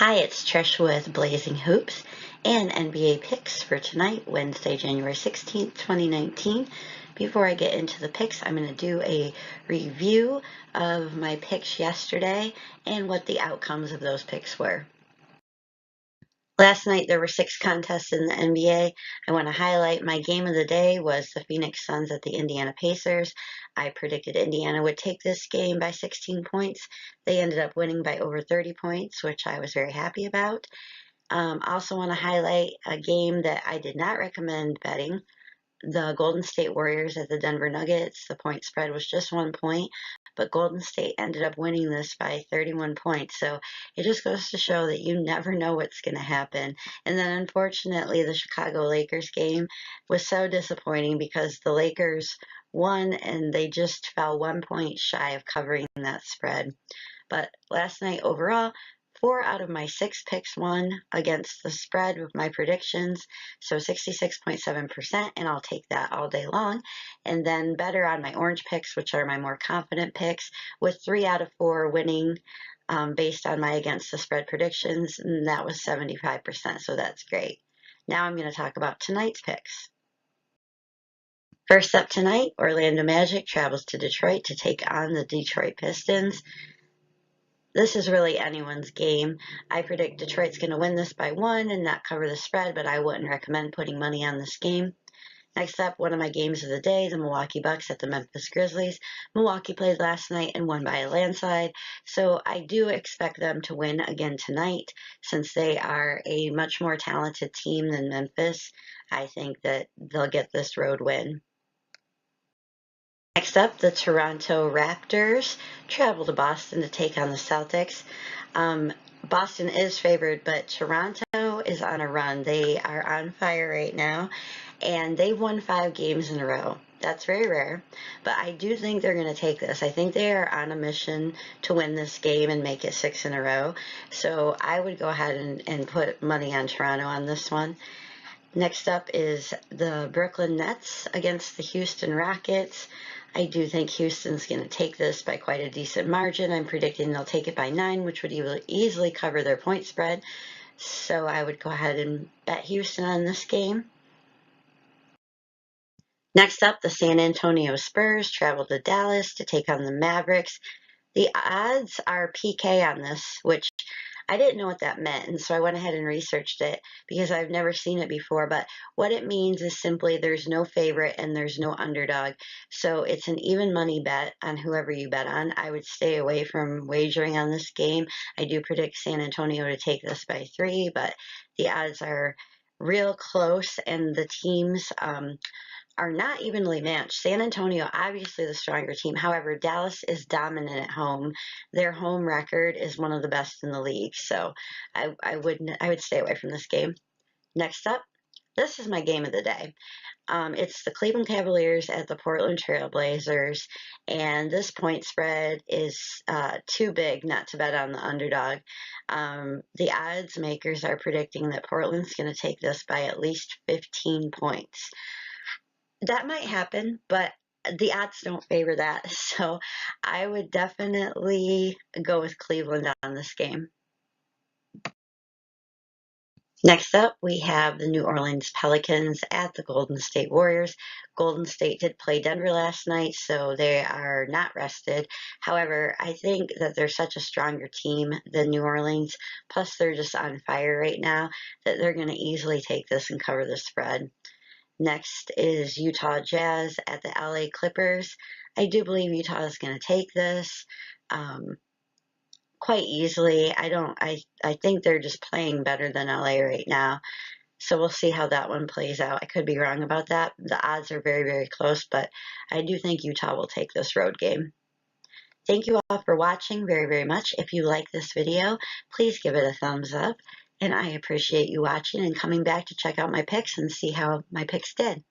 Hi, it's Trish with Blazing Hoops and NBA picks for tonight, Wednesday, January 16th, 2019. Before I get into the picks, I'm going to do a review of my picks yesterday and what the outcomes of those picks were. Last night there were 6 contests in the NBA. I want to highlight my game of the day was the Phoenix Suns at the Indiana Pacers. I predicted Indiana would take this game by 16 points. They ended up winning by over 30 points, which I was very happy about. Also want to highlight a game that I did not recommend betting. The Golden State Warriors at the Denver Nuggets. The point spread was just 1 point, but Golden State ended up winning this by 31 points. So it just goes to show that you never know what's going to happen. And then unfortunately, the Chicago Lakers game was so disappointing because the Lakers won and they just fell 1 point shy of covering that spread. But last night overall, 4 out of my 6 picks won against the spread with my predictions, so 66.7%, and I'll take that all day long. And then better on my orange picks, which are my more confident picks, with 3 out of 4 winning based on my against the spread predictions, and that was 75%, so that's great. Now I'm going to talk about tonight's picks. First up tonight, Orlando Magic travels to Detroit to take on the Detroit Pistons. This is really anyone's game. I predict Detroit's going to win this by 1 and not cover the spread, but I wouldn't recommend putting money on this game. Next up, one of my games of the day, the Milwaukee Bucks at the Memphis Grizzlies. Milwaukee played last night and won by a landslide, so I do expect them to win again tonight. Since they are a much more talented team than Memphis, I think that they'll get this road win. Next up, the Toronto Raptors travel to Boston to take on the Celtics. Boston is favored, but Toronto is on a run. They are on fire right now, and they've won 5 games in a row. That's very rare, but I do think they're going to take this. I think they are on a mission to win this game and make it 6 in a row. So I would go ahead and put money on Toronto on this one. Next up is the Brooklyn Nets against the Houston Rockets. I do think Houston's going to take this by quite a decent margin. I'm predicting they'll take it by 9, which would easily cover their point spread. So I would go ahead and bet Houston on this game. Next up, the San Antonio Spurs travel to Dallas to take on the Mavericks. The odds are PK on this, which I didn't know what that meant, and so I went ahead and researched it because I've never seen it before. But what it means is simply there's no favorite and there's no underdog. So it's an even money bet on whoever you bet on. I would stay away from wagering on this game. I do predict San Antonio to take this by 3, but the odds are real close, and the teams are not evenly matched. San Antonio, obviously the stronger team. However, Dallas is dominant at home. Their home record is one of the best in the league. So I would stay away from this game. Next up, this is my game of the day. It's the Cleveland Cavaliers at the Portland Trail Blazers, and this point spread is too big not to bet on the underdog. The odds makers are predicting that Portland's going to take this by at least 15 points. That might happen, but the odds don't favor that. So I would definitely go with Cleveland on this game. Next up, we have the New Orleans Pelicans at the Golden State Warriors. Golden State did play Denver last night, so they are not rested. However, I think that they're such a stronger team than New Orleans, plus they're just on fire right now, that they're going to easily take this and cover the spread. Next is Utah Jazz at the LA Clippers. I do believe Utah is going to take this quite easily. I think they're just playing better than LA right now. So we'll see how that one plays out. I could be wrong about that. The odds are very, very close, but I do think Utah will take this road game. Thank you all for watching very, very much. If you like this video, please give it a thumbs up. And I appreciate you watching and coming back to check out my picks and see how my picks did.